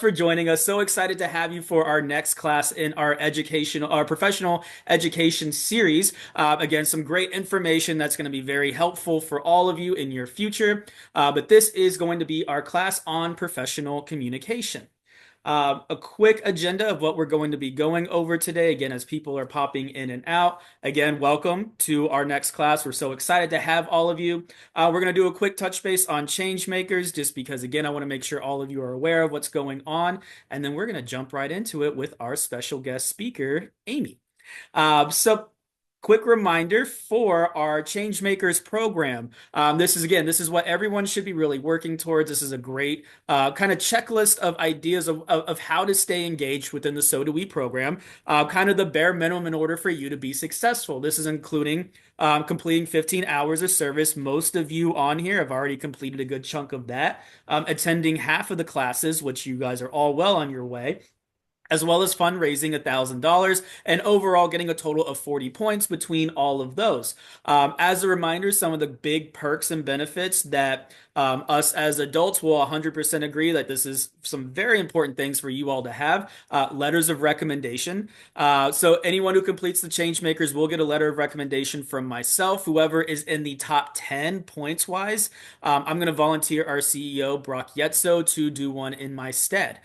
for joining us. So excited to have you for our next class in our professional education series. Again, some great information that's going to be very helpful for all of you in your future. But this is going to be our class on professional communication. A quick agenda of what we're going to be going over today. Again, as people are popping in and out. Again, welcome to our next class. We're so excited to have all of you. We're going to do a quick touch base on change makers, just because, again, I want to make sure all of you are aware of what's going on. And then we're going to jump right into it with our special guest speaker, Aimee. So quick reminder for our Changemakers program. This is what everyone should be really working towards. This is a great kind of checklist of ideas of how to stay engaged within the So Do We program, kind of the bare minimum in order for you to be successful. This is including completing 15 hours of service. Most of you on here have already completed a good chunk of that, attending half of the classes, which you guys are all well on your way, as well as fundraising $1,000 and overall getting a total of 40 points between all of those. As a reminder, some of the big perks and benefits that us as adults will 100% agree that this is some very important things for you all to have. Letters of recommendation. So anyone who completes the change makers will get a letter of recommendation from myself. Whoever is in the top 10 points wise, I'm going to volunteer our CEO, Brock Yetso, to do one in my stead.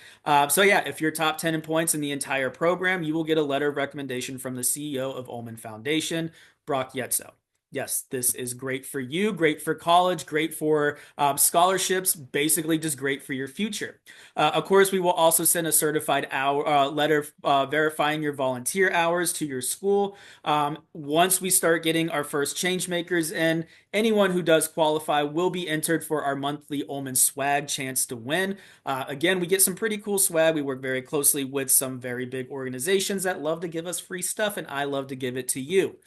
So yeah, if you're top 10 in points in the entire program, you will get a letter of recommendation from the CEO of Ullman Foundation, Brock Yetso. Yes, this is great for you, great for college, great for scholarships, basically just great for your future. Of course, we will also send a certified letter verifying your volunteer hours to your school. Once we start getting our first change makers in, anyone who does qualify will be entered for our monthly Ullman swag chance to win. Again, we get some pretty cool swag. We work very closely with some very big organizations that love to give us free stuff, and I love to give it to you.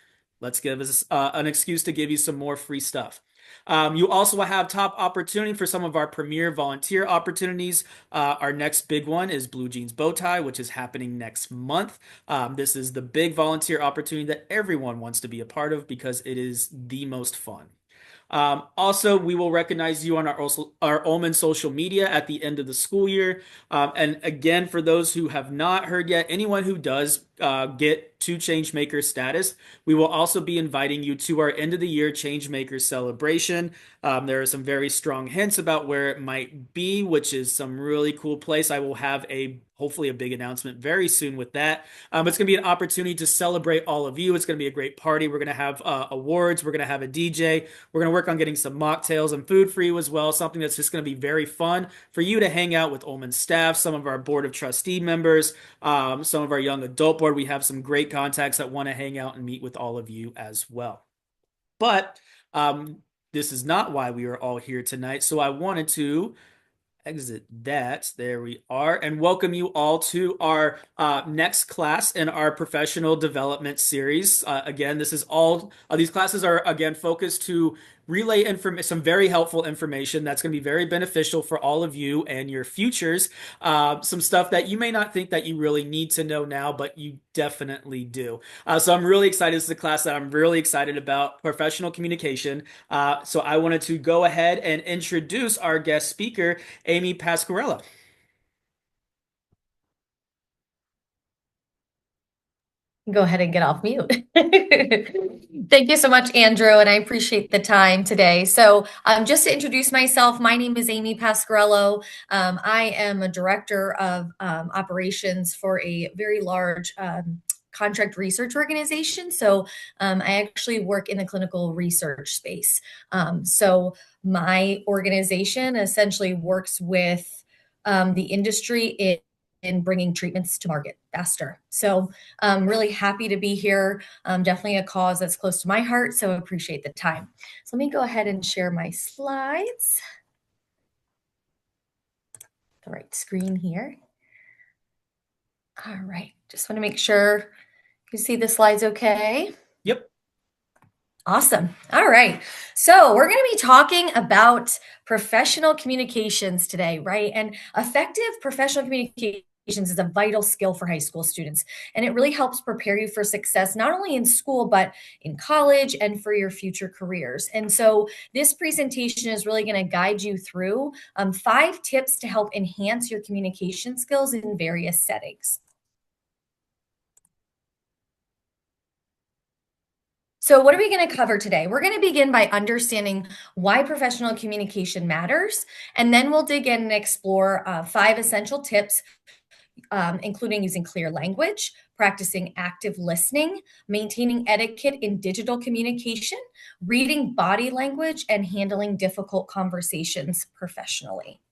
Let's give us an excuse to give you some more free stuff. You also will have top opportunity for some of our premier volunteer opportunities. Our next big one is Blue Jeans Bowtie, which is happening next month. This is the big volunteer opportunity that everyone wants to be a part of because it is the most fun. Also, we will recognize you on our Ullman social media at the end of the school year. And again, for those who have not heard yet, anyone who does get to Changemaker status, we will also be inviting you to our end of the year Changemaker celebration. There are some very strong hints about where it might be, which is some really cool place. I will have hopefully a big announcement very soon with that. It's going to be an opportunity to celebrate all of you. It's going to be a great party. We're going to have awards. We're going to have a DJ. We're going to work on getting some mocktails and food for you as well. Something that's just going to be very fun for you to hang out with Ullman staff, some of our board of trustee members, some of our young adult board. We have some great contacts that want to hang out and meet with all of you as well. But this is not why we are all here tonight. So I wanted to exit that. There we are. And welcome you all to our next class in our professional development series. Again, this is all, these classes are, again, focused to relay some very helpful information that's going to be very beneficial for all of you and your futures. Some stuff that you may not think that you really need to know now, but you definitely do. So I'm really excited. This is a class that I'm really excited about, professional communication. So I wanted to go ahead and introduce our guest speaker, Aimee Pasquariello. Go ahead and get off mute. Thank you so much, Andrew, and I appreciate the time today. So, just to introduce myself, my name is Aimee Pasquariello. I am a director of operations for a very large contract research organization. So, I actually work in the clinical research space. So, my organization essentially works with the industry in bringing treatments to market faster. So I'm really happy to be here. Definitely a cause that's close to my heart, so I appreciate the time. So let me go ahead and share my slides. The right screen here. All right, just want to make sure you see the slides okay. Yep. Awesome. All right. So we're going to be talking about professional communications today, right? And effective professional communication is a vital skill for high school students, and it really helps prepare you for success, not only in school, but in college and for your future careers. And so this presentation is really going to guide you through 5 tips to help enhance your communication skills in various settings. So, what are we going to cover today? We're going to begin by understanding why professional communication matters, and then we'll dig in and explore 5 essential tips, including using clear language, practicing active listening, maintaining etiquette in digital communication, reading body language, and handling difficult conversations professionally.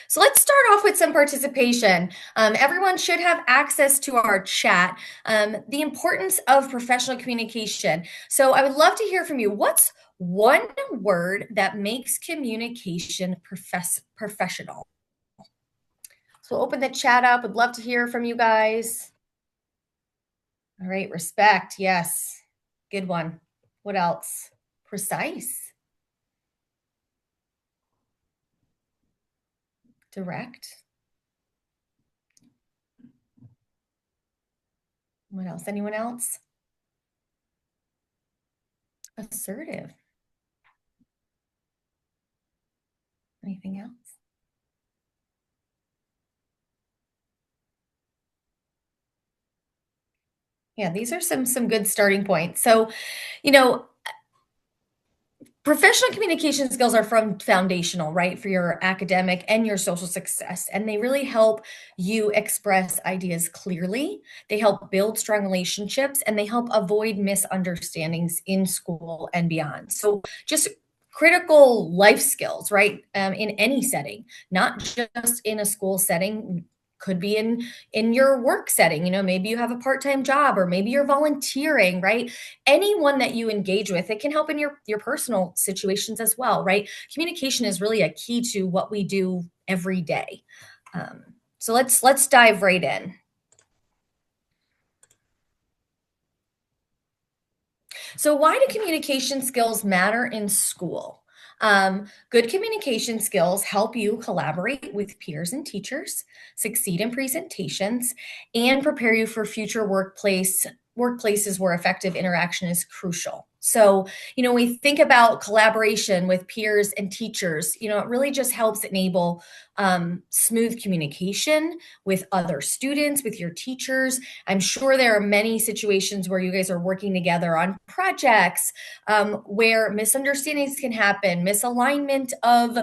So let's start off with some participation. Everyone should have access to our chat. The importance of professional communication. So I would love to hear from you. What's one word that makes communication professional? So we'll open the chat up. Would love to hear from you guys. All right, respect. Yes, good one. What else? Precise. Direct. What else? Anyone else? Assertive. Anything else? Yeah, these are some good starting points. So, you know, professional communication skills are from foundational, right, for your academic and your social success. And they really help you express ideas clearly. They help build strong relationships and they help avoid misunderstandings in school and beyond. So, just critical life skills, right, in any setting, not just in a school setting. Could be in your work setting. Maybe you have a part-time job, or maybe you're volunteering, right? Anyone that you engage with, it can help in your personal situations as well, right? Communication is really a key to what we do every day. So let's dive right in. So why do communication skills matter in school? Good communication skills help you collaborate with peers and teachers, succeed in presentations, and prepare you for future workplaces where effective interaction is crucial. So, we think about collaboration with peers and teachers, it really just helps enable smooth communication with other students, with your teachers. I'm sure there are many situations where you guys are working together on projects where misunderstandings can happen, misalignment of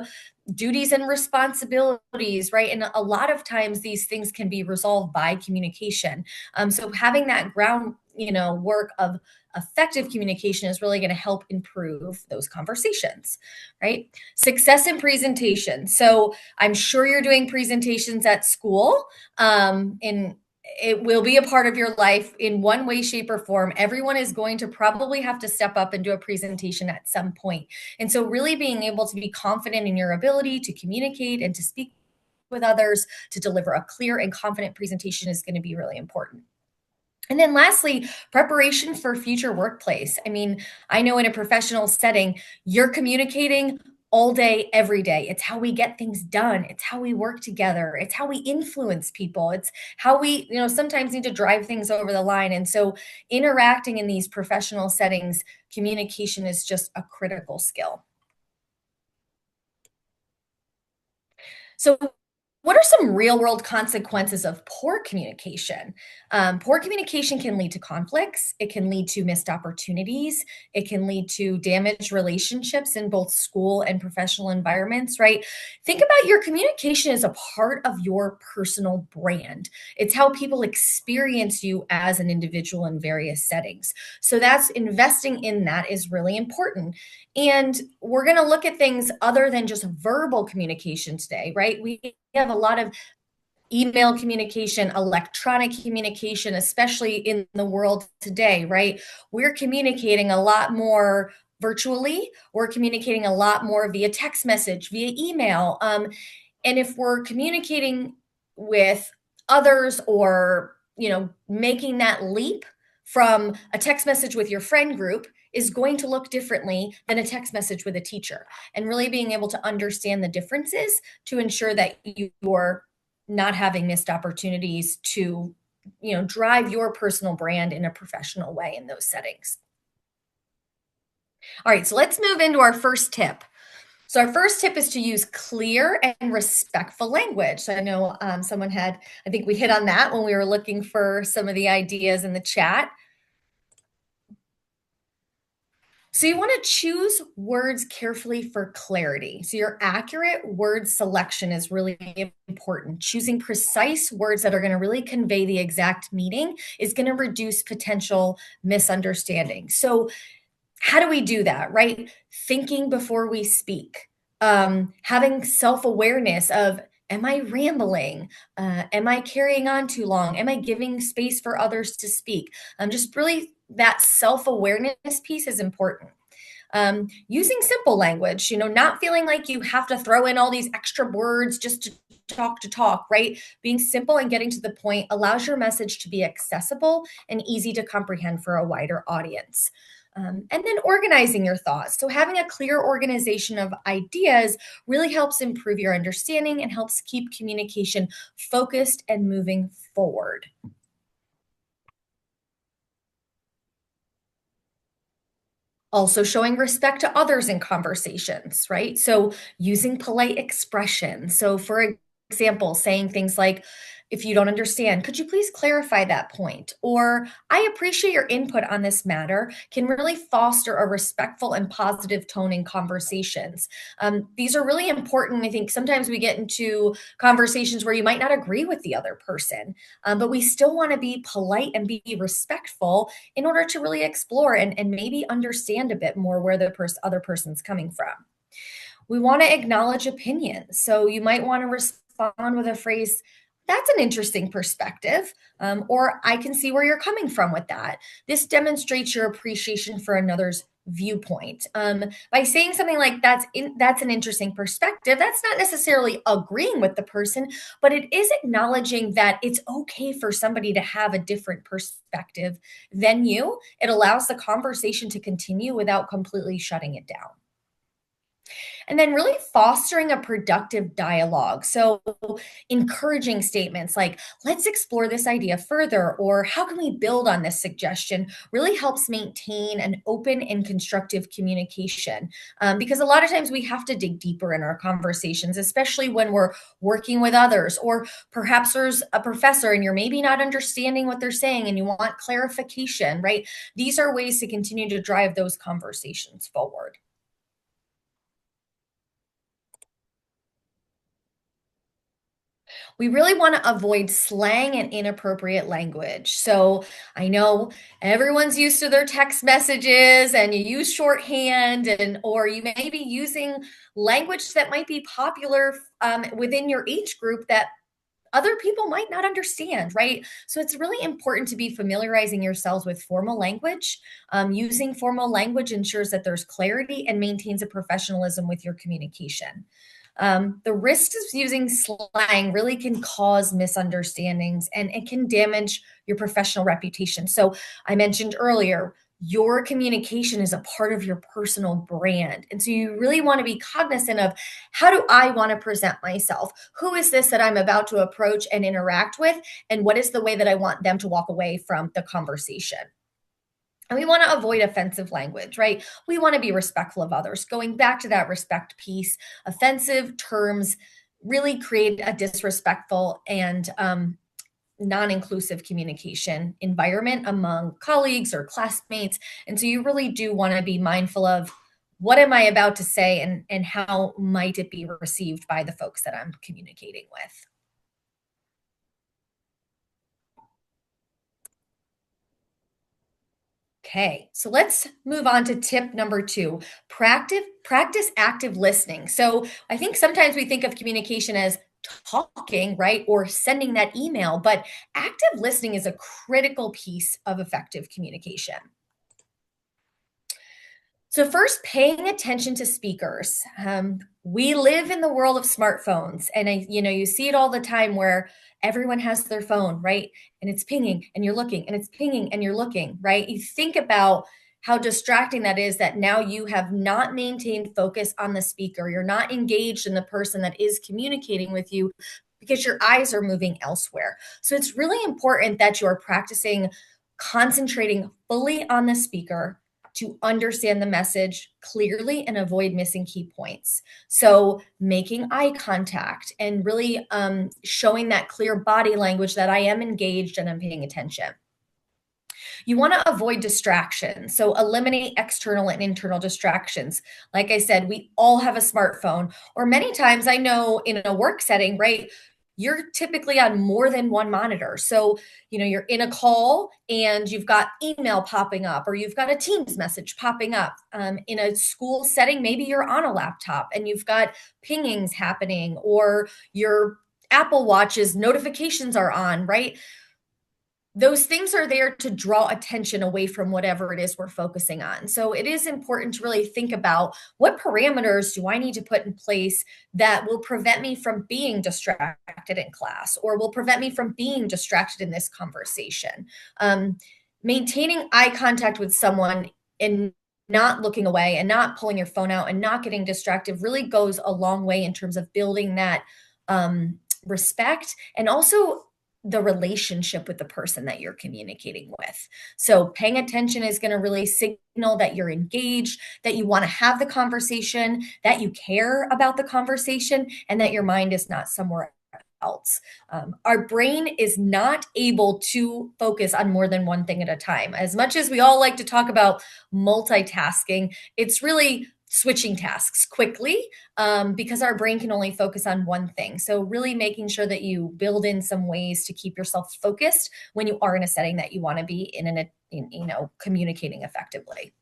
duties and responsibilities, right? And a lot of times these things can be resolved by communication. So having that ground, work of effective communication is really going to help improve those conversations, right? Success in presentation. So I'm sure you're doing presentations at school, and it will be a part of your life in one way, shape, or form. Everyone is going to probably have to step up and do a presentation at some point. And so really being able to be confident in your ability to communicate and to speak with others, to deliver a clear and confident presentation is going to be really important. And then lastly, preparation for future workplace. I mean, I know in a professional setting, you're communicating all day, every day. It's how we get things done. It's how we work together. It's how we influence people. It's how we, sometimes need to drive things over the line. And so interacting in these professional settings, communication is just a critical skill. So what are some real world consequences of poor communication? Poor communication can lead to conflicts. It can lead to missed opportunities. It can lead to damaged relationships in both school and professional environments, right? Think about your communication as a part of your personal brand. It's how people experience you as an individual in various settings. So that's investing in that is really important. And we're going to look at things other than just verbal communication today, right? We have a lot of email communication, electronic communication, especially in the world today, right? We're communicating a lot more virtually. We're communicating a lot more via text message, via email. And if we're communicating with others or, making that leap from a text message with your friend group is going to look differently than a text message with a teacher, and really being able to understand the differences to ensure that you're not having missed opportunities to drive your personal brand in a professional way in those settings. All right, so let's move into our first tip. So our first tip is to use clear and respectful language. So I know I think we hit on that when we were looking for some of the ideas in the chat. So you want to choose words carefully for clarity. So your accurate word selection is really important. Choosing precise words that are going to really convey the exact meaning is going to reduce potential misunderstanding. So how do we do that, right? Thinking before we speak, having self-awareness of, am I rambling? Am I carrying on too long? Am I giving space for others to speak? Just really that self-awareness piece is important. Using simple language, not feeling like you have to throw in all these extra words just to talk, right? Being simple and getting to the point allows your message to be accessible and easy to comprehend for a wider audience. And then organizing your thoughts. So having a clear organization of ideas really helps improve your understanding and helps keep communication focused and moving forward. Also showing respect to others in conversations, right? So using polite expressions. So for example, saying things like, if you don't understand, could you please clarify that point? Or I appreciate your input on this matter can really foster a respectful and positive tone in conversations. These are really important. I think sometimes we get into conversations where you might not agree with the other person, but we still want to be polite and be respectful in order to really explore and maybe understand a bit more where the other person's coming from. We want to acknowledge opinions. So you might want to respond with a phrase, that's an interesting perspective, or I can see where you're coming from with that. This demonstrates your appreciation for another's viewpoint. By saying something like that's an interesting perspective, that's not necessarily agreeing with the person, but it is acknowledging that it's okay for somebody to have a different perspective than you. It allows the conversation to continue without completely shutting it down. And then really fostering a productive dialogue. So encouraging statements like, let's explore this idea further, or how can we build on this suggestion, really helps maintain an open and constructive communication. Because a lot of times we have to dig deeper in our conversations, especially when we're working with others, or perhaps there's a professor and you're maybe not understanding what they're saying and you want clarification, right? These are ways to continue to drive those conversations forward. We really want to avoid slang and inappropriate language. So I know everyone's used to their text messages and you use shorthand, or you may be using language that might be popular within your age group that other people might not understand, right? So it's really important to be familiarizing yourselves with formal language. Using formal language ensures that there's clarity and maintains a professionalism with your communication. The risks of using slang really can cause misunderstandings and it can damage your professional reputation. So I mentioned earlier, your communication is a part of your personal brand. And so you really want to be cognizant of, how do I want to present myself? Who is this that I'm about to approach and interact with? And what is the way that I want them to walk away from the conversation? And we want to avoid offensive language, right? We want to be respectful of others. Going back to that respect piece, offensive terms really create a disrespectful and non-inclusive communication environment among colleagues or classmates. And so you really do want to be mindful of, what am I about to say and how might it be received by the folks that I'm communicating with? Okay, so let's move on to tip number 2. Practice active listening. So I think sometimes we think of communication as talking, right? Or sending that email, but active listening is a critical piece of effective communication. So first, paying attention to speakers. We live in the world of smartphones, and you see it all the time where everyone has their phone, right? And it's pinging, and you're looking, and it's pinging, and you're looking, right? You think about how distracting that is, that now you have not maintained focus on the speaker. You're not engaged in the person that is communicating with you because your eyes are moving elsewhere. So it's really important that you're practicing concentrating fully on the speaker to understand the message clearly and avoid missing key points. So, making eye contact and really showing that clear body language that I am engaged and I'm paying attention. You want to avoid distractions. So eliminate external and internal distractions. Like I said, we all have a smartphone, or many times I know in a work setting, right? You're typically on more than one monitor. So, you're in a call and you've got email popping up, or you've got a Teams message popping up. In a school setting, maybe you're on a laptop and you've got pingings happening, or your Apple Watch's notifications are on, right? Those things are there to draw attention away from whatever it is we're focusing on. So it is important to really think about, what parameters do I need to put in place that will prevent me from being distracted in class, or will prevent me from being distracted in this conversation. Maintaining eye contact with someone and not looking away and not pulling your phone out and not getting distracted really goes a long way in terms of building that respect, and also the relationship with the person that you're communicating with. So paying attention is going to really signal that you're engaged, that you want to have the conversation, that you care about the conversation, and that your mind is not somewhere else. Our brain is not able to focus on more than one thing at a time. As much as we all like to talk about multitasking, it's really switching tasks quickly, because our brain can only focus on one thing. So really making sure that you build in some ways to keep yourself focused when you are in a setting that you want to be in communicating effectively.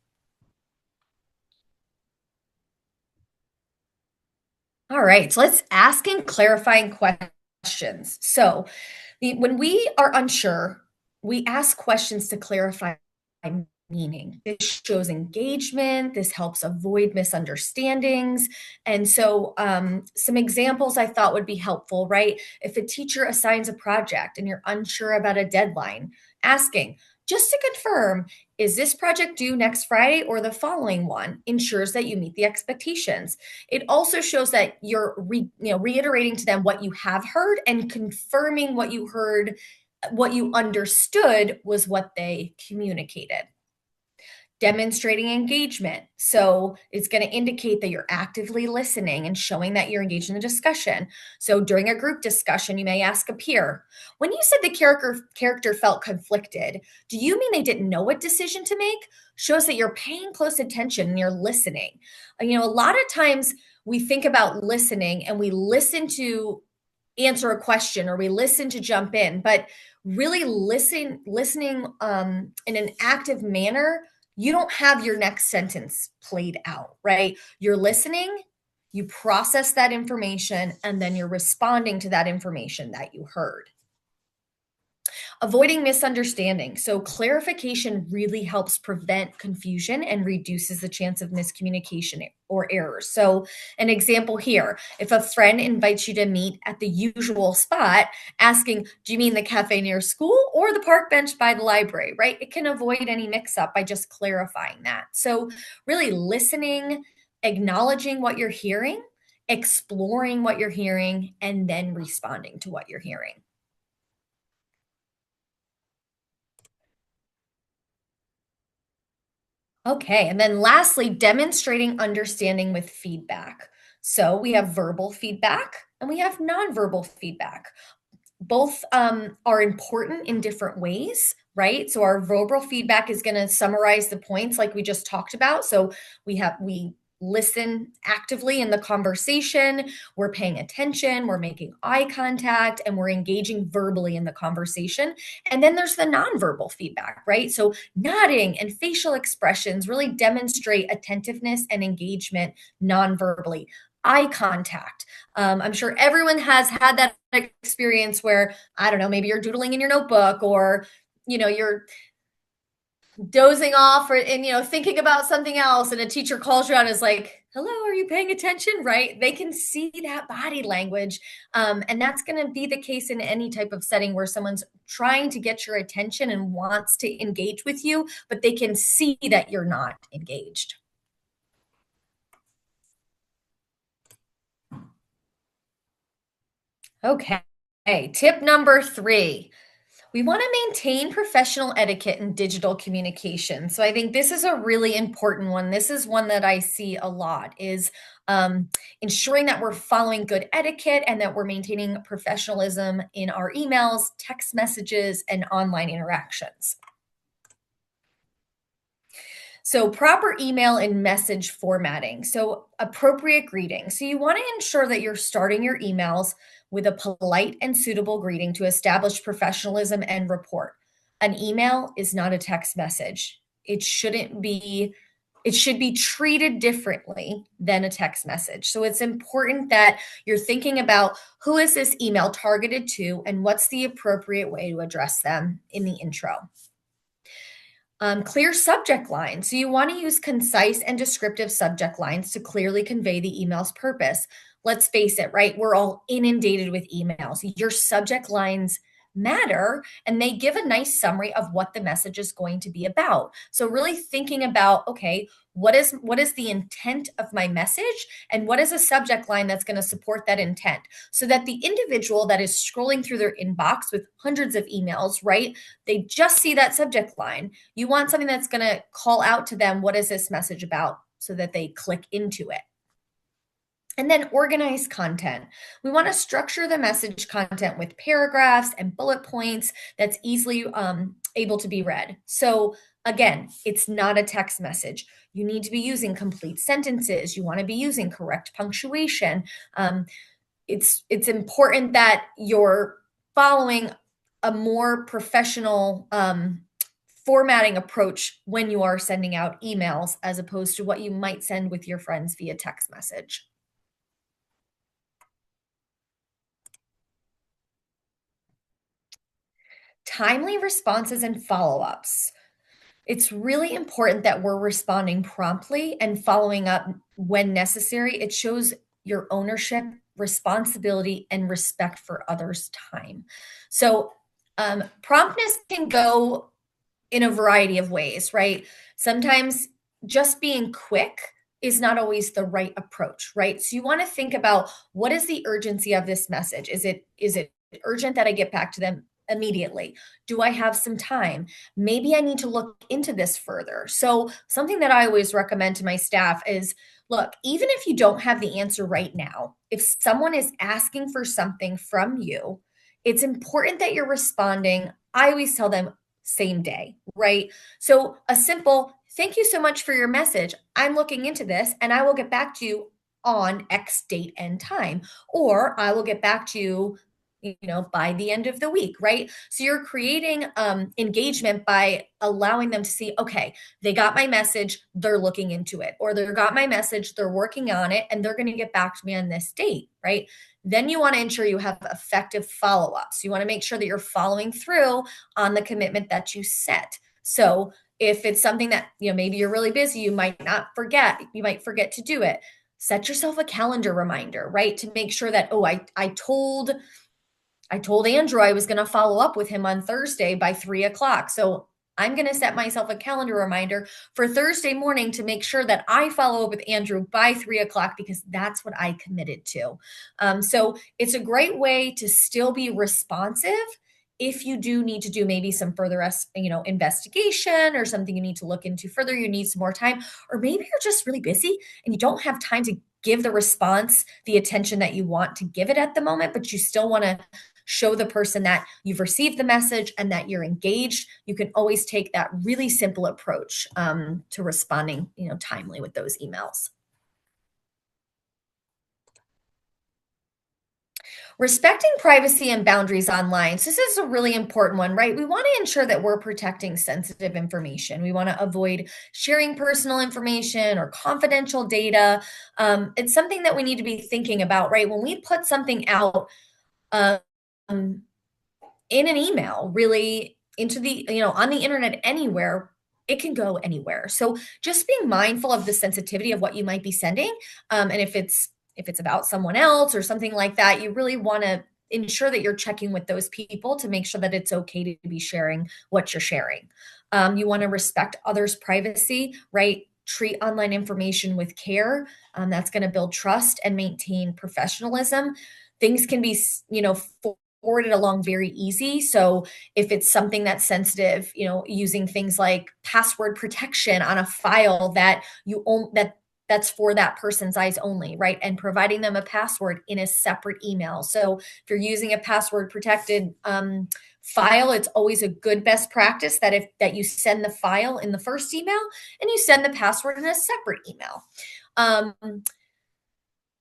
All right, so let's ask and clarifying questions. So when we are unsure, we ask questions to clarify meaning. This shows engagement. This helps avoid misunderstandings. And so, some examples I thought would be helpful, right? If a teacher assigns a project and you're unsure about a deadline, asking, just to confirm, is this project due next Friday or the following one, ensures that you meet the expectations. It also shows that you're reiterating to them what you have heard and confirming what you heard, what you understood was what they communicated. Demonstrating engagement. So it's going to indicate that you're actively listening and showing that you're engaged in the discussion. So during a group discussion, you may ask a peer, when you said the character felt conflicted, do you mean they didn't know what decision to make? Shows that you're paying close attention and you're listening. A lot of times we think about listening and we listen to answer a question, or we listen to jump in, but really listening in an active manner, you don't have your next sentence played out, right? You're listening, you process that information, and then you're responding to that information that you heard. Avoiding misunderstanding. So clarification really helps prevent confusion and reduces the chance of miscommunication or errors. So an example here, if a friend invites you to meet at the usual spot, asking, do you mean the cafe near school or the park bench by the library, right? It can avoid any mix-up by just clarifying that. So really listening, acknowledging what you're hearing, exploring what you're hearing, and then responding to what you're hearing. Okay, and then lastly, demonstrating understanding with feedback. So we have verbal feedback and we have nonverbal feedback. Both are important in different ways, right? So our verbal feedback is going to summarize the points like we just talked about. So we listen actively in the conversation, we're paying attention, we're making eye contact, and we're engaging verbally in the conversation. And then there's the nonverbal feedback, right? So nodding and facial expressions really demonstrate attentiveness and engagement nonverbally. Eye contact. I'm sure everyone has had that experience where, I don't know, maybe you're doodling in your notebook, or you're dozing off, or thinking about something else, and a teacher calls you out and is like, hello, are you paying attention? Right? They can see that body language. And that's going to be the case in any type of setting where someone's trying to get your attention and wants to engage with you, but they can see that you're not engaged. Okay. Tip number 3. We want to maintain professional etiquette in digital communication. So I think this is a really important one. This is one that I see a lot is ensuring that we're following good etiquette and that we're maintaining professionalism in our emails, text messages, and online interactions. So proper email and message formatting. So appropriate greeting. So you want to ensure that you're starting your emails with a polite and suitable greeting to establish professionalism and rapport. An email is not a text message. It should be treated differently than a text message. So it's important that you're thinking about who is this email targeted to and what's the appropriate way to address them in the intro. Clear subject lines. So you want to use concise and descriptive subject lines to clearly convey the email's purpose. Let's face it, right? We're all inundated with emails. Your subject lines matter and they give a nice summary of what the message is going to be about. So really thinking about, okay, what is the intent of my message and what is a subject line that's going to support that intent so that the individual that is scrolling through their inbox with hundreds of emails, right? They just see that subject line. You want something that's going to call out to them, what is this message about, so that they click into it. And then organize content. We want to structure the message content with paragraphs and bullet points that's easily able to be read. So again, it's not a text message. You need to be using complete sentences. You want to be using correct punctuation. It's important that you're following a more professional formatting approach when you are sending out emails as opposed to what you might send with your friends via text message. Timely responses and follow-ups. It's really important that we're responding promptly and following up when necessary. It shows your ownership, responsibility, and respect for others' time. So, promptness can go in a variety of ways, right? Sometimes just being quick is not always the right approach, right? So you want to think about what is the urgency of this message? Is it urgent that I get back to them immediately? Do I have some time? Maybe I need to look into this further. So something that I always recommend to my staff is look, even if you don't have the answer right now, if someone is asking for something from you, it's important that you're responding. I always tell them same day, right? So a simple thank you so much for your message. I'm looking into this and I will get back to you on X date and time, or I will get back to you, by the end of the week, right? So you're creating engagement by allowing them to see, okay, they got my message, they're looking into it, or they got my message, they're working on it, and they're going to get back to me on this date, right? Then you want to ensure you have effective follow-ups. You want to make sure that you're following through on the commitment that you set. So if it's something that, maybe you're really busy, you might forget to do it. Set yourself a calendar reminder, right? To make sure that, I told Andrew I was going to follow up with him on Thursday by 3 o'clock. So I'm going to set myself a calendar reminder for Thursday morning to make sure that I follow up with Andrew by 3 o'clock because that's what I committed to. So it's a great way to still be responsive if you do need to do maybe some further, investigation or something you need to look into further, you need some more time, or maybe you're just really busy and you don't have time to give the response the attention that you want to give it at the moment, but you still want to show the person that you've received the message and that you're engaged. You can always take that really simple approach to responding, timely with those emails. Respecting privacy and boundaries online. So this is a really important one, right? We want to ensure that we're protecting sensitive information. We want to avoid sharing personal information or confidential data. It's something that we need to be thinking about, right? When we put something out um, in an email, really into the, on the internet anywhere, it can go anywhere. So just being mindful of the sensitivity of what you might be sending. And if it's about someone else or something like that, you really want to ensure that you're checking with those people to make sure that it's okay to be sharing what you're sharing. You want to respect others' privacy, right? Treat online information with care. That's going to build trust and maintain professionalism. Things can be, forwarded along very easy. So if it's something that's sensitive, using things like password protection on a file that you own, that's for that person's eyes only, right? And providing them a password in a separate email. So if you're using a password protected file, it's always a good best practice that you send the file in the first email and you send the password in a separate email. Um,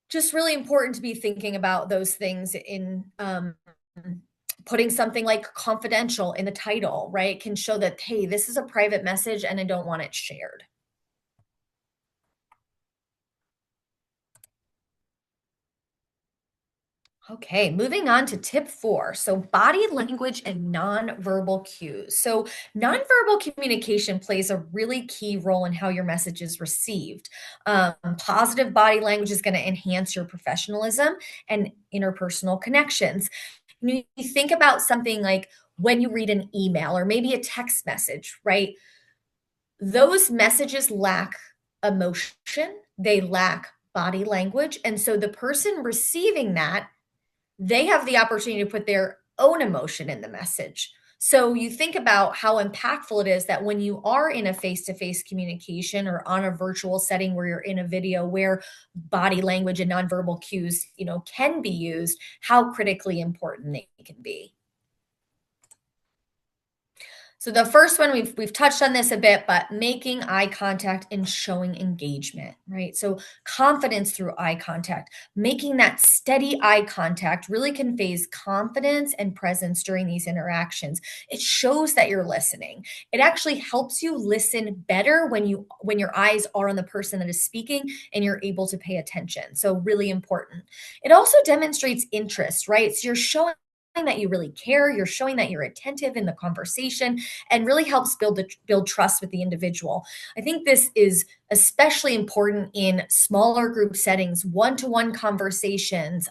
just really important to be thinking about those things in putting something like confidential in the title, right? Can show that, hey, this is a private message and I don't want it shared. Okay, moving on to tip 4. So, body language and nonverbal cues. So, nonverbal communication plays a really key role in how your message is received. Positive body language is going to enhance your professionalism and interpersonal connections. You think about something like when you read an email or maybe a text message, right? Those messages lack emotion, they lack body language. And so, the person receiving that, they have the opportunity to put their own emotion in the message. So you think about how impactful it is that when you are in a face-to-face communication or on a virtual setting where you're in a video where body language and nonverbal cues, can be used, how critically important they can be. So the first one we've touched on this a bit, but making eye contact and showing engagement, right? So confidence through eye contact, making that steady eye contact really conveys confidence and presence during these interactions. It shows that you're listening. It actually helps you listen better when your eyes are on the person that is speaking and you're able to pay attention. So really important. It also demonstrates interest, right? So you're showing that you really care, you're showing that you're attentive in the conversation and really helps build trust with the individual. I think this is especially important in smaller group settings, one-to-one conversations.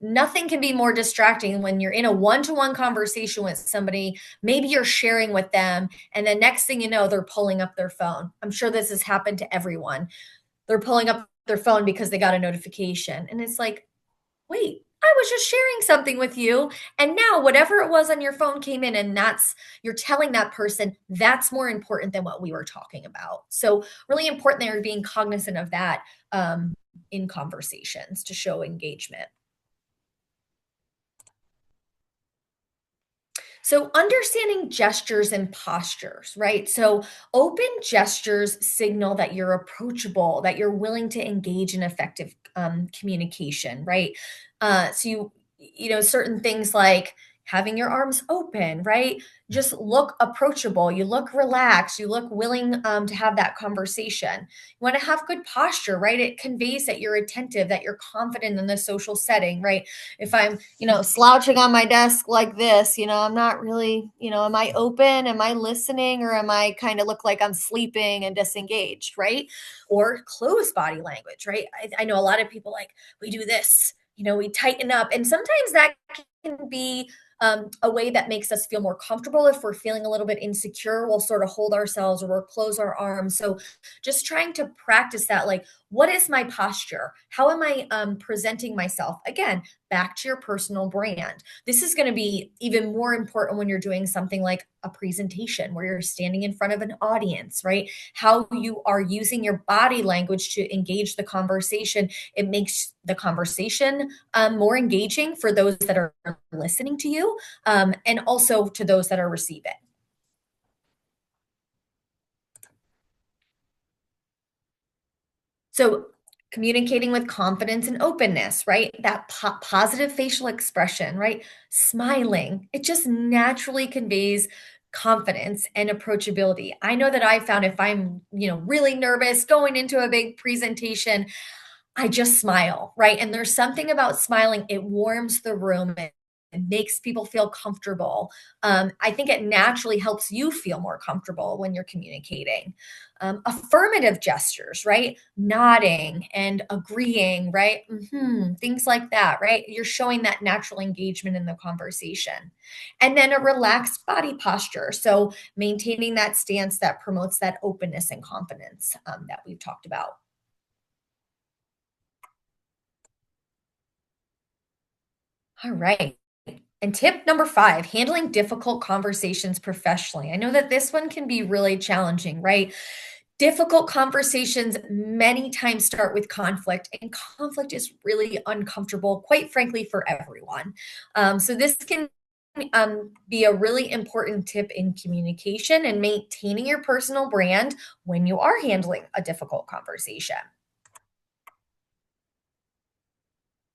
Nothing can be more distracting when you're in a one-to-one conversation with somebody. Maybe you're sharing with them, and then next thing you know, they're pulling up their phone. I'm sure this has happened to everyone. They're pulling up their phone because they got a notification, and it's like, wait, I was just sharing something with you. And now whatever it was on your phone came in, and you're telling that person that's more important than what we were talking about. So, really important that you're being cognizant of that in conversations to show engagement. So, understanding gestures and postures, right? So, open gestures signal that you're approachable, that you're willing to engage in effective communication, right? Certain things like having your arms open, right? Just look approachable. You look relaxed. You look willing to have that conversation. You want to have good posture, right? It conveys that you're attentive, that you're confident in the social setting, right? If I'm, slouching on my desk like this, I'm not really, am I open? Am I listening? Or am I kind of look like I'm sleeping and disengaged, right? Or closed body language, right? I know a lot of people like, we do this, we tighten up. And sometimes that can be a way that makes us feel more comfortable. If we're feeling a little bit insecure, we'll sort of hold ourselves or we'll close our arms. So just trying to practice that, like, what is my posture? How am I presenting myself? Again, back to your personal brand. This is going to be even more important when you're doing something like a presentation where you're standing in front of an audience, right? How you are using your body language to engage the conversation. It makes the conversation more engaging for those that are listening to you, and also to those that are receiving. So, communicating with confidence and openness, right? That positive facial expression, right? Smiling, it just naturally conveys confidence and approachability. I know that I found if I'm, really nervous going into a big presentation, I just smile, right? And there's something about smiling, it warms the room. It makes people feel comfortable. I think it naturally helps you feel more comfortable when you're communicating. Affirmative gestures, right? Nodding and agreeing, right? Things like that, right? You're showing that natural engagement in the conversation. And then a relaxed body posture. So maintaining that stance that promotes that openness and confidence that we've talked about. All right. And tip number 5, handling difficult conversations professionally. I know that this one can be really challenging, right? Difficult conversations many times start with conflict, and conflict is really uncomfortable, quite frankly, for everyone. So this can be a really important tip in communication and maintaining your personal brand when you are handling a difficult conversation.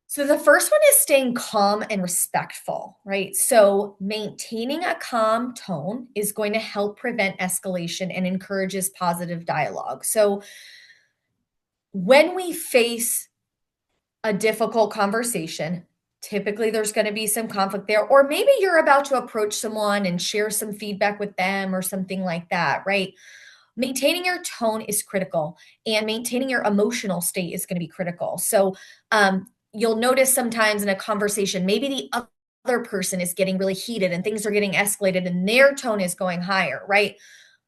So the first one is staying calm and respectful, right? So maintaining a calm tone is going to help prevent escalation and encourages positive dialogue. So when we face a difficult conversation, typically there's going to be some conflict there, or maybe you're about to approach someone and share some feedback with them or something like that, right? Maintaining your tone is critical, and maintaining your emotional state is going to be critical. So, you'll notice sometimes in a conversation, maybe the other person is getting really heated and things are getting escalated and their tone is going higher, right?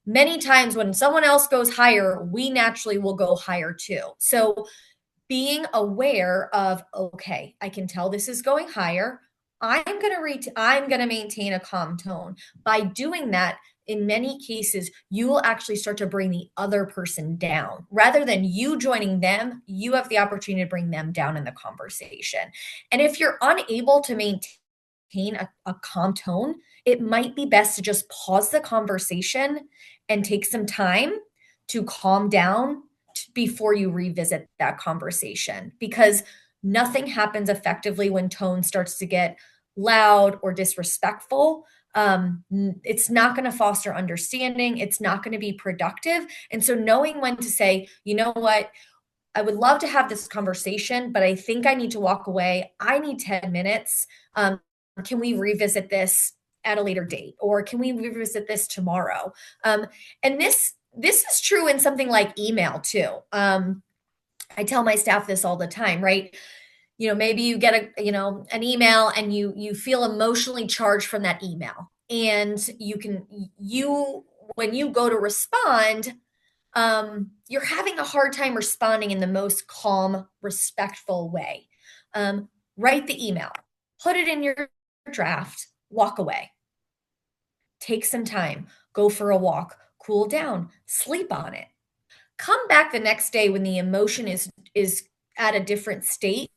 Many times when someone else goes higher, we naturally will go higher too. So, being aware of, okay, I can tell this is going higher. I'm going to maintain a calm tone. By doing that, in many cases, you will actually start to bring the other person down. Rather than you joining them, you have the opportunity to bring them down in the conversation. And if you're unable to maintain a calm tone, it might be best to just pause the conversation and take some time to calm down before you revisit that conversation, because nothing happens effectively when tone starts to get loud or disrespectful. It's not going to foster understanding. It's not going to be productive. And so knowing when to say, you know what, I would love to have this conversation, but I think I need to walk away. I need 10 minutes. Can we revisit this at a later date? Or can we revisit this tomorrow? And this is true in something like email too. I tell my staff this all the time, right? Maybe you get an email and you feel emotionally charged from that email. And you when you go to respond, you're having a hard time responding in the most calm, respectful way. Write the email, put it in your draft, walk away. Take some time, go for a walk, cool down, sleep on it. Come back the next day when the emotion is at a different state,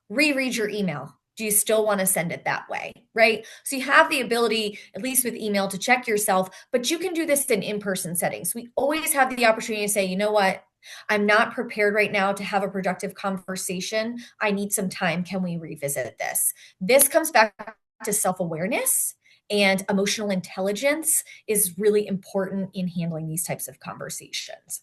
reread your email. Do you still want to send it that way, right? So you have the ability, at least with email, to check yourself, but you can do this in in-person settings. We always have the opportunity to say, you know what? I'm not prepared right now to have a productive conversation. I need some time. Can we revisit this? This comes back to self-awareness, and emotional intelligence is really important in handling these types of conversations.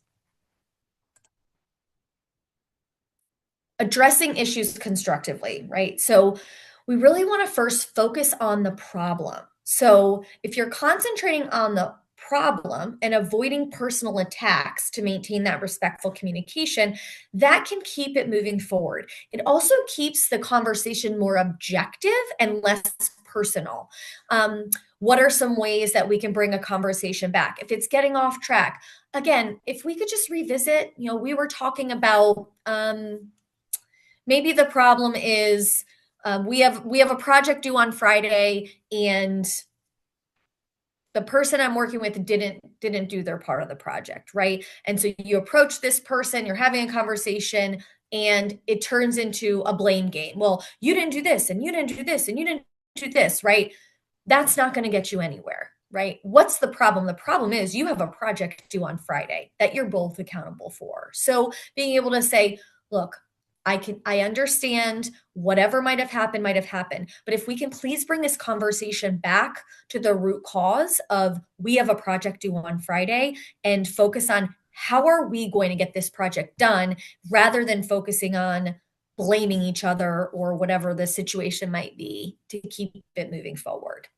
Addressing issues constructively, right? So we really want to first focus on the problem. So if you're concentrating on the problem and avoiding personal attacks to maintain that respectful communication, that can keep it moving forward. It also keeps the conversation more objective and less personal. What are some ways that we can bring a conversation back? If it's getting off track, again, if we could just revisit, we were talking about maybe the problem is we have a project due on Friday, and the person I'm working with didn't do their part of the project, right? And so you approach this person, you're having a conversation, and it turns into a blame game. Well, you didn't do this, and you didn't do this, and you didn't do this, right? That's not going to get you anywhere, right? What's the problem? The problem is you have a project due on Friday that you're both accountable for. So being able to say, look, I understand whatever might have happened, but if we can please bring this conversation back to the root cause of, we have a project due on Friday, and focus on how are we going to get this project done, rather than focusing on blaming each other or whatever the situation might be to keep it moving forward.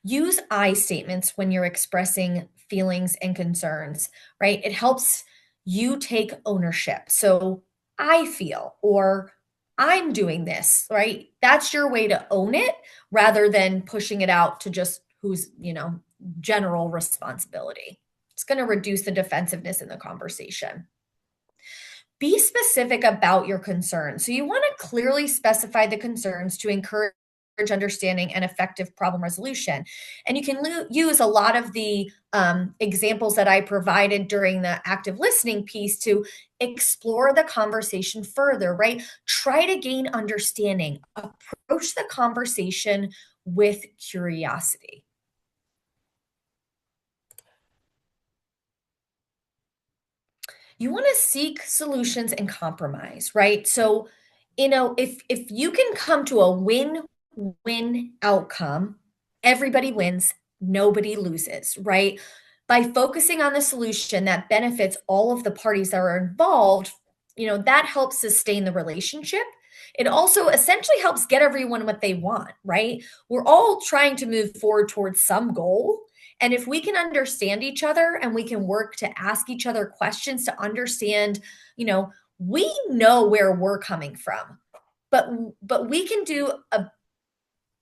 Use I statements when you're expressing feelings and concerns, right? It helps you take ownership. So I feel, or I'm doing this, right? That's your way to own it rather than pushing it out to just who's, general responsibility. It's going to reduce the defensiveness in the conversation. Be specific about your concerns. So you want to clearly specify the concerns to encourage understanding and effective problem resolution. And you can use a lot of the examples that I provided during the active listening piece to explore the conversation further, right? Try to gain understanding. Approach the conversation with curiosity. You want to seek solutions and compromise, right? So, if you can come to a win-win outcome, everybody wins, nobody loses, right? By focusing on the solution that benefits all of the parties that are involved, that helps sustain the relationship. It also essentially helps get everyone what they want, right? We're all trying to move forward towards some goal. And if we can understand each other and we can work to ask each other questions to understand, we know where we're coming from, but we can do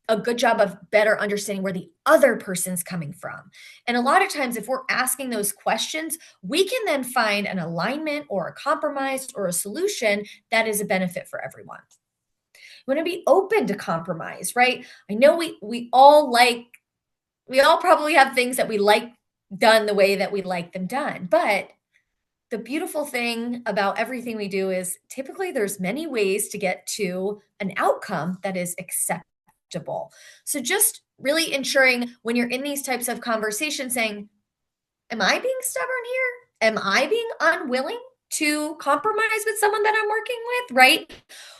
a good job of better understanding where the other person's coming from. And a lot of times, if we're asking those questions, we can then find an alignment or a compromise or a solution that is a benefit for everyone. We want to be open to compromise, right? I know we all probably have things that we like done the way that we like them done. But the beautiful thing about everything we do is typically there's many ways to get to an outcome that is acceptable. So just really ensuring when you're in these types of conversations saying, am I being stubborn here? Am I being unwilling to compromise with someone that I'm working with, right?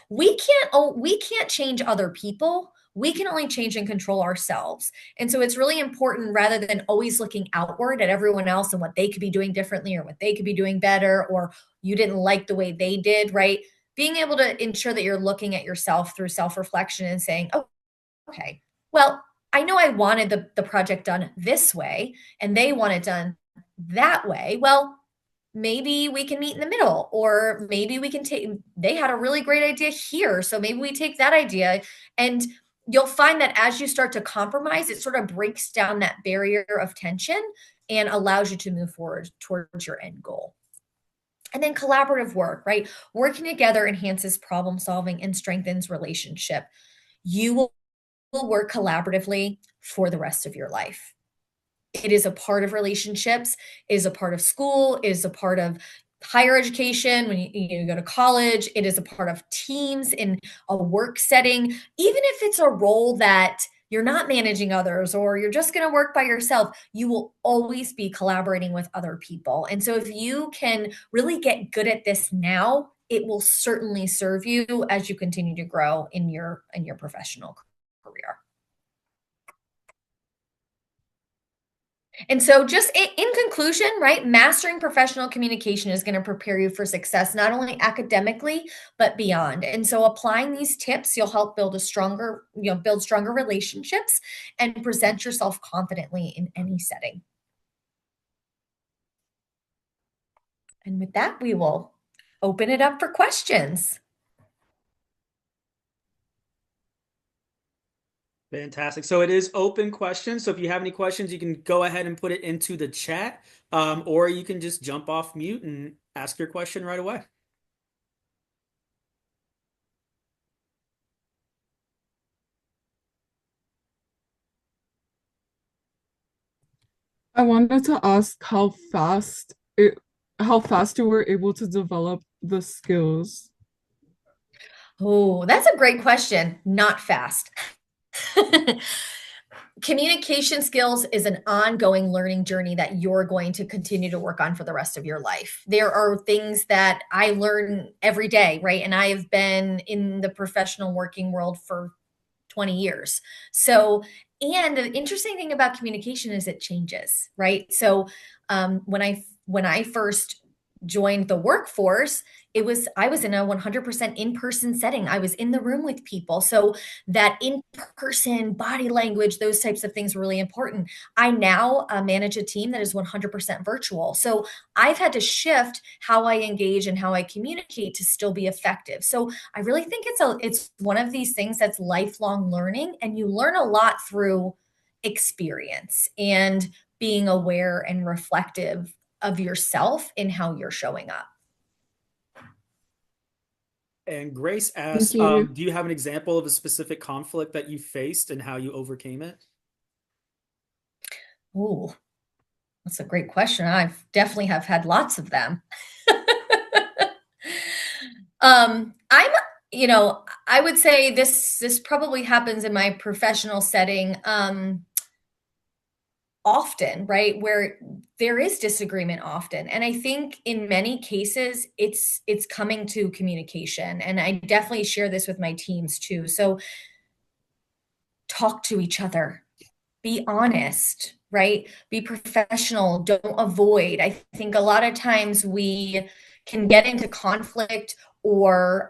We can't change other people. We can only change and control ourselves. And so it's really important rather than always looking outward at everyone else and what they could be doing differently or what they could be doing better or you didn't like the way they did, right? Being able to ensure that you're looking at yourself through self-reflection and saying, oh, okay, well, I know I wanted the project done this way and they want it done that way. Well, maybe we can meet in the middle, or maybe they had a really great idea here. So maybe we take that idea. And you'll find that as you start to compromise, it sort of breaks down that barrier of tension and allows you to move forward towards your end goal. And then collaborative work, right? Working together enhances problem solving and strengthens relationship. You will work collaboratively for the rest of your life. It is a part of relationships, it is a part of school, it is a part of higher education when you go to college, it is a part of teams in a work setting. Even if it's a role that you're not managing others or you're just going to work by yourself, you will always be collaborating with other people. And so if you can really get good at this now, it will certainly serve you as you continue to grow in your professional career. And so just in conclusion, right, mastering professional communication is going to prepare you for success, not only academically, but beyond. And so applying these tips, you'll help build stronger relationships and present yourself confidently in any setting. And with that, we will open it up for questions. Fantastic. So it is open questions. So if you have any questions, you can go ahead and put it into the chat, or you can just jump off mute and ask your question right away. I wanted to ask how fast you were able to develop the skills. Oh, that's a great question. Not fast. Communication skills is an ongoing learning journey that you're going to continue to work on for the rest of your life. There are things that I learn every day, right? And I have been in the professional working world for 20 years. So, and the interesting thing about communication is it changes, right? So, when I first joined the workforce, I was in a 100% in-person setting. I was in the room with people. So that in-person body language, those types of things were really important. I now manage a team that is 100% virtual. So I've had to shift how I engage and how I communicate to still be effective. So I really think it's one of these things that's lifelong learning, and you learn a lot through experience and being aware and reflective of yourself in how you're showing up. And Grace Thank asks, you. do you have an example of a specific conflict that you faced and how you overcame it? Ooh, that's a great question. I've definitely have had lots of them. I'm, I would say this probably happens in my professional setting often, right? Where there is disagreement often. And I think in many cases it's coming to communication. And I definitely share this with my teams too. So talk to each other, be honest, right? Be professional, don't avoid. I think a lot of times we can get into conflict or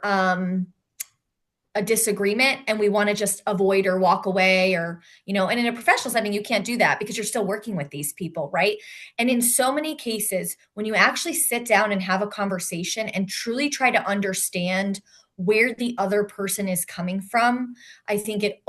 a disagreement and we want to just avoid or walk away, or and in a professional setting you can't do that because you're still working with these people, right? And in so many cases, when you actually sit down and have a conversation and truly try to understand where the other person is coming from, I think it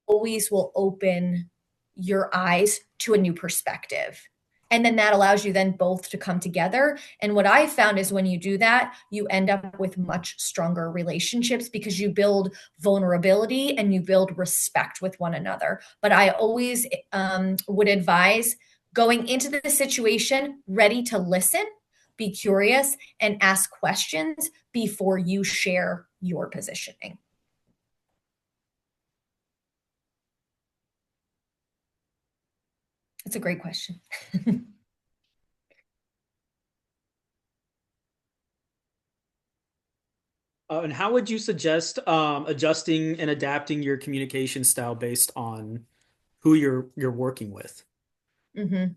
always will open your eyes to a new perspective. And then that allows you then both to come together. And what I found is when you do that, you end up with much stronger relationships because you build vulnerability and you build respect with one another. But I always would advise going into the situation ready to listen, be curious, and ask questions before you share your positioning. That's a great question. And how would you suggest adjusting and adapting your communication style based on who you're working with? Mhm.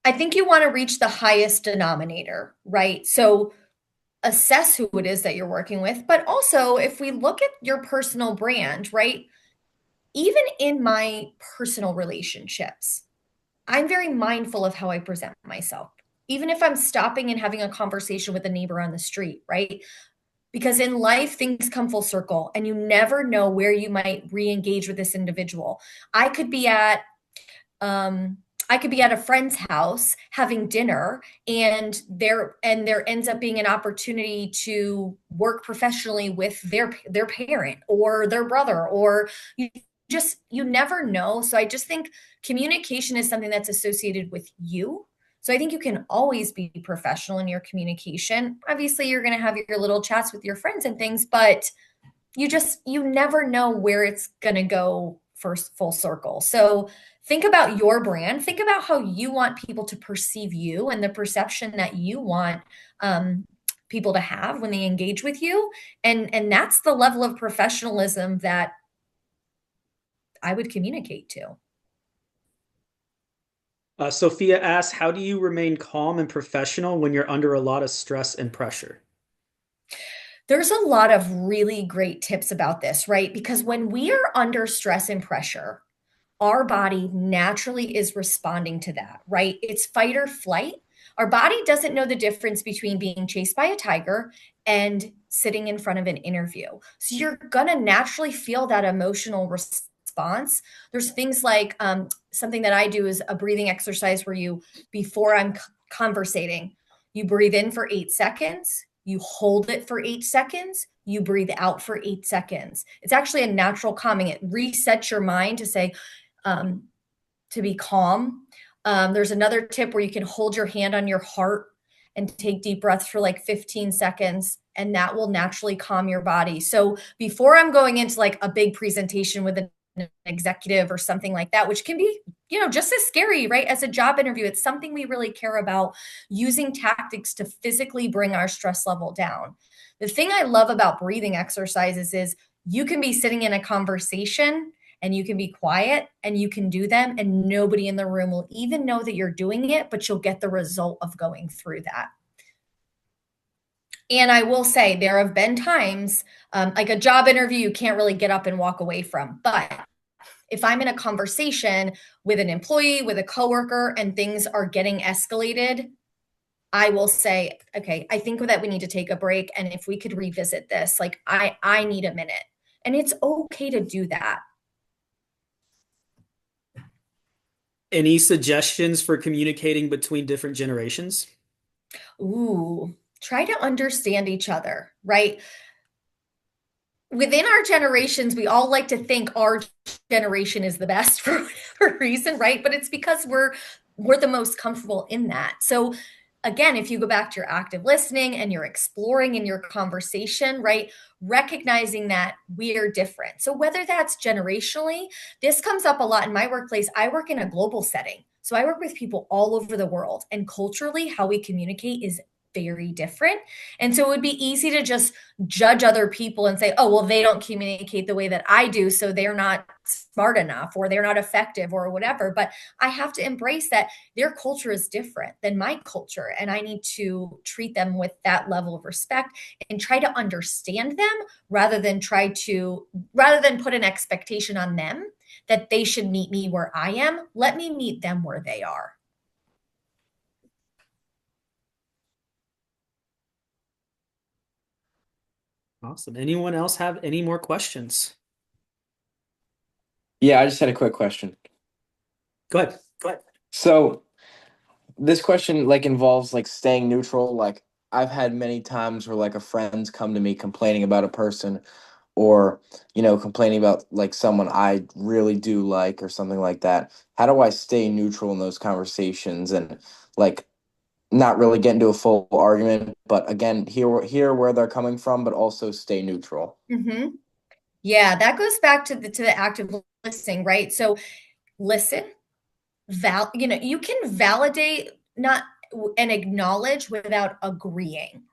I think you want to reach the highest denominator, right? So assess who it is that you're working with. But also, if we look at your personal brand, right? Even in my personal relationships, I'm very mindful of how I present myself. Even if I'm stopping and having a conversation with a neighbor on the street, right? Because in life, things come full circle and you never know where you might re engage with this individual. I could be at um I could be at a friend's house having dinner, and there ends up being an opportunity to work professionally with their parent or their brother, or you never know. So I just think communication is something that's associated with you. So I think you can always be professional in your communication. Obviously, you're going to have your little chats with your friends and things, but you never know where it's going to go first full circle. So think about your brand, think about how you want people to perceive you and the perception that you want people to have when they engage with you, and that's the level of professionalism that I would communicate to. Sophia asks, how do you remain calm and professional when you're under a lot of stress and pressure? There's a lot of really great tips about this, right? Because when we are under stress and pressure, our body naturally is responding to that, right? It's fight or flight. Our body doesn't know the difference between being chased by a tiger and sitting in front of an interview. So you're going to naturally feel that emotional response. There's things like something that I do is a breathing exercise where before I'm conversating, you breathe in for 8 seconds, you hold it for 8 seconds, you breathe out for 8 seconds. It's actually a natural calming. It resets your mind to say, um, to be calm. There's another tip where you can hold your hand on your heart and take deep breaths for like 15 seconds, and that will naturally calm your body. So before I'm going into like a big presentation with an executive or something like that, which can be, just as scary, right? As a job interview, it's something we really care about, using tactics to physically bring our stress level down. The thing I love about breathing exercises is you can be sitting in a conversation and you can be quiet and you can do them and nobody in the room will even know that you're doing it, but you'll get the result of going through that. And I will say there have been times, like a job interview, you can't really get up and walk away from. But if I'm in a conversation with an employee, with a coworker, and things are getting escalated, I will say, okay, I think that we need to take a break. And if we could revisit this, like I need a minute. And it's okay to do that. Any suggestions for communicating between different generations? Ooh, try to understand each other, right? Within our generations, we all like to think our generation is the best for whatever reason, right? But it's because we're the most comfortable in that. So again, if you go back to your active listening and you're exploring in your conversation, right? Recognizing that we are different. So whether that's generationally, this comes up a lot in my workplace. I work in a global setting. So I work with people all over the world, and culturally, how we communicate is very different. And so it would be easy to just judge other people and say, oh, well, they don't communicate the way that I do, so they're not smart enough or they're not effective or whatever. But I have to embrace that their culture is different than my culture. And I need to treat them with that level of respect and try to understand them rather than put an expectation on them that they should meet me where I am. Let me meet them where they are. Awesome. Anyone else have any more questions? Yeah, I just had a quick question. Go ahead. Go ahead. So this question like involves like staying neutral. Like I've had many times where like a friend's come to me complaining about a person or complaining about like someone I really do like or something like that. How do I stay neutral in those conversations and like not really get into a full argument, but again, hear where they're coming from, but also stay neutral? Mm-hmm. Yeah, that goes back to the active listening, right? So listen, you can validate not and acknowledge without agreeing.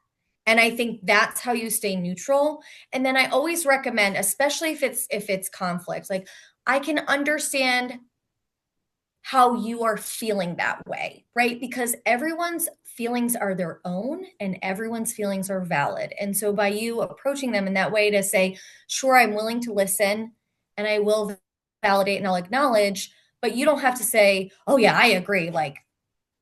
And I think that's how you stay neutral. And then I always recommend, especially if it's conflict, like I can understand how you are feeling that way, right? Because everyone's feelings are their own and everyone's feelings are valid. And so by you approaching them in that way to say, sure, I'm willing to listen and I will validate and I'll acknowledge, but you don't have to say, oh, yeah, I agree. Like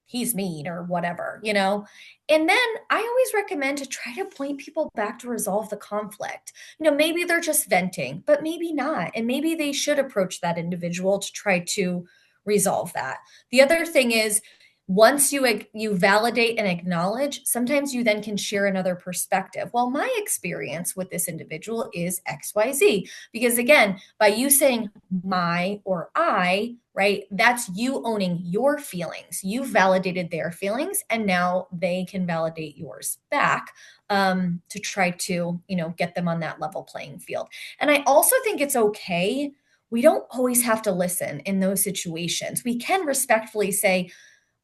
he's mean or whatever, you know? And then I always recommend to try to point people back to resolve the conflict. Maybe they're just venting, but maybe not. And maybe they should approach that individual to try to resolve that. The other thing is once you validate and acknowledge, sometimes you then can share another perspective. Well, my experience with this individual is XYZ. Because again, by you saying my or I, right, that's you owning your feelings. You validated their feelings, and now they can validate yours back to try to, get them on that level playing field. And I also think it's okay. We don't always have to listen in those situations. We can respectfully say,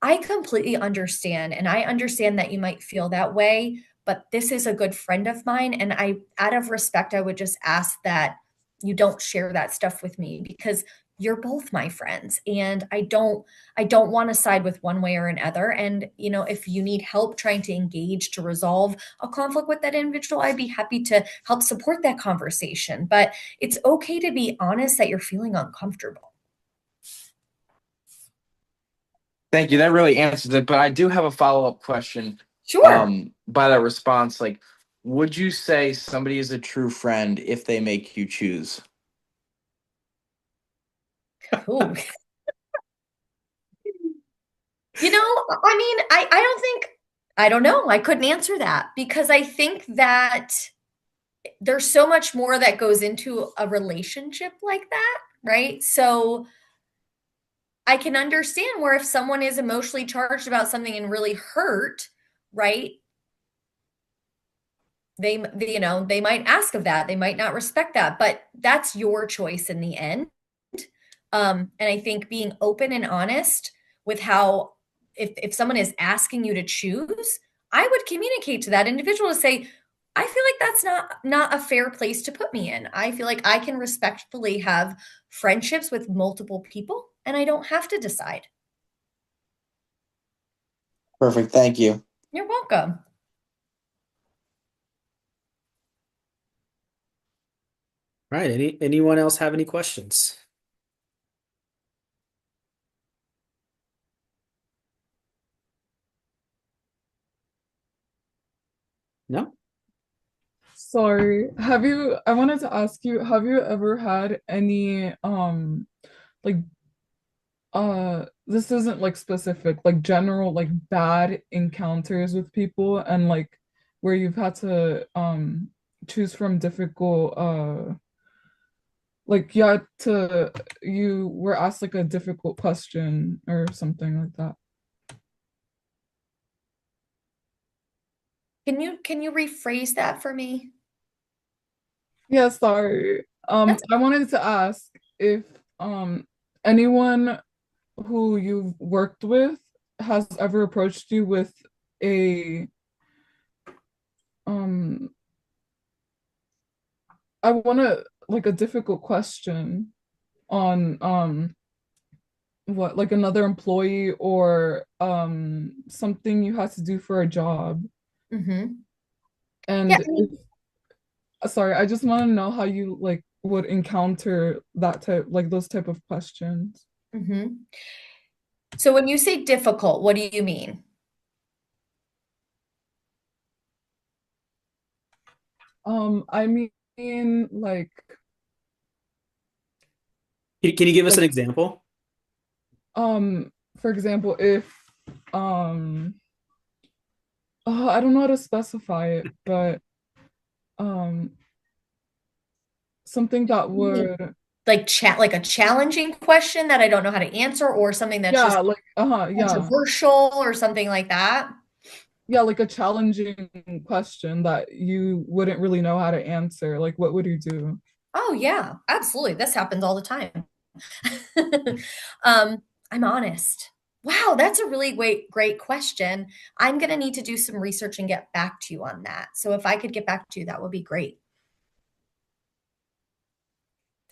I completely understand. And I understand that you might feel that way, but this is a good friend of mine. And out of respect, I would just ask that you don't share that stuff with me because you're both my friends. And I don't want to side with one way or another. And, if you need help trying to engage to resolve a conflict with that individual, I'd be happy to help support that conversation. But it's okay to be honest that you're feeling uncomfortable. Thank you. That really answers it. But I do have a follow-up question. Sure. By that response, like, would you say somebody is a true friend if they make you choose? Ooh. I mean, I don't know. I couldn't answer that because I think that there's so much more that goes into a relationship like that, right? So I can understand where if someone is emotionally charged about something and really hurt, right? They might ask of that. They might not respect that, but that's your choice in the end. And I think being open and honest with how, if someone is asking you to choose, I would communicate to that individual to say, I feel like that's not a fair place to put me in. I feel like I can respectfully have friendships with multiple people and I don't have to decide. Perfect. Thank you. You're welcome. Right. Anyone else have any questions? No? Sorry. I wanted to ask you, have you ever had any like this isn't like specific, like general like bad encounters with people and like where you've had to choose from difficult like you were asked like a difficult question or something like that. Can you rephrase that for me? Yeah, sorry. That's I wanted to ask if anyone who you've worked with has ever approached you with a um I want to like a difficult question on what like another employee or something you had to do for a job. hmm Yeah, And I mean, sorry, I just want to know how you like would encounter that type like those type of questions. hmm So when you say difficult, what do you mean? I mean like Can you give us like an example? for example if um I don't know how to specify it, but um something that You mean would like a challenging question that I don't know how to answer, or something that's yeah just like yeah controversial or something like that? yeah like a challenging question that you wouldn't really know how to answer, like what would you do? Oh yeah, absolutely. This happens all the time. Um, I'm honest. Wow, that's a really great question. I'm gonna need to do some research and get back to you on that. So if I could get back to you, that would be great.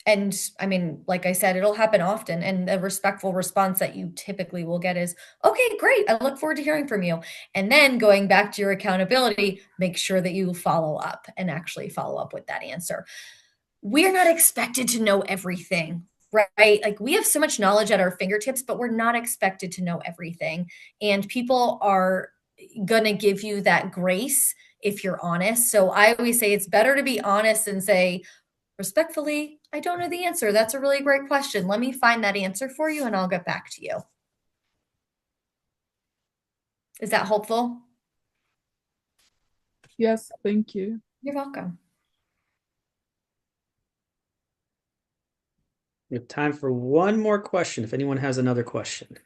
And I mean, like I said, it'll happen often. And the respectful response that you typically will get is, okay, great. I look forward to hearing from you. And then going back to your accountability, make sure that you follow up and actually follow up with that answer. We're not expected to know everything, right? Like we have so much knowledge at our fingertips, but we're not expected to know everything. And people are going to give you that grace if you're honest. So I always say it's better to be honest and say, respectfully, I don't know the answer. That's a really great question. Let me find that answer for you and I'll get back to you. Is that helpful? Yes, thank you. You're welcome. We have time for one more question if anyone has another question. I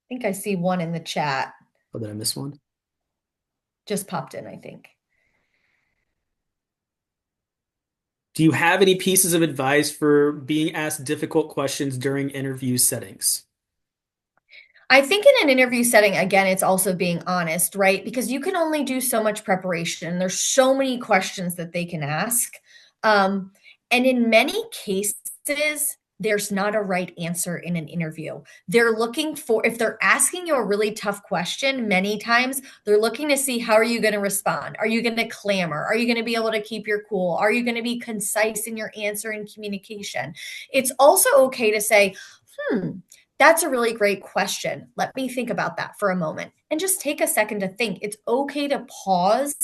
think I see one in the chat. Oh, did I miss one? Just popped in, I think. Do you have any pieces of advice for being asked difficult questions during interview settings? I think in an interview setting, again, it's also being honest, right? Because you can only do so much preparation. There's so many questions that they can ask. Um, and in many cases, there's not a right answer in an interview. They're looking for, if they're asking you a really tough question, many times they're looking to see how are you going to respond? Are you going to clamor? Are you going to be able to keep your cool? Are you going to be concise in your answer and communication? It's also okay to say, that's a really great question. Let me think about that for a moment and just take a second to think. It's okay to pause,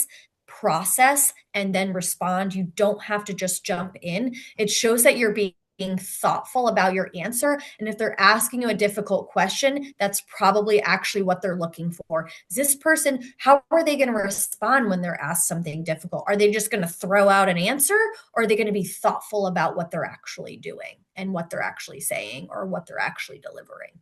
process, and then respond. You don't have to just jump in. It shows that you're being thoughtful about your answer. And if they're asking you a difficult question, that's probably actually what they're looking for. Is this person, how are they going to respond when they're asked something difficult? Are they just going to throw out an answer, or are they going to be thoughtful about what they're actually doing and what they're actually saying or what they're actually delivering?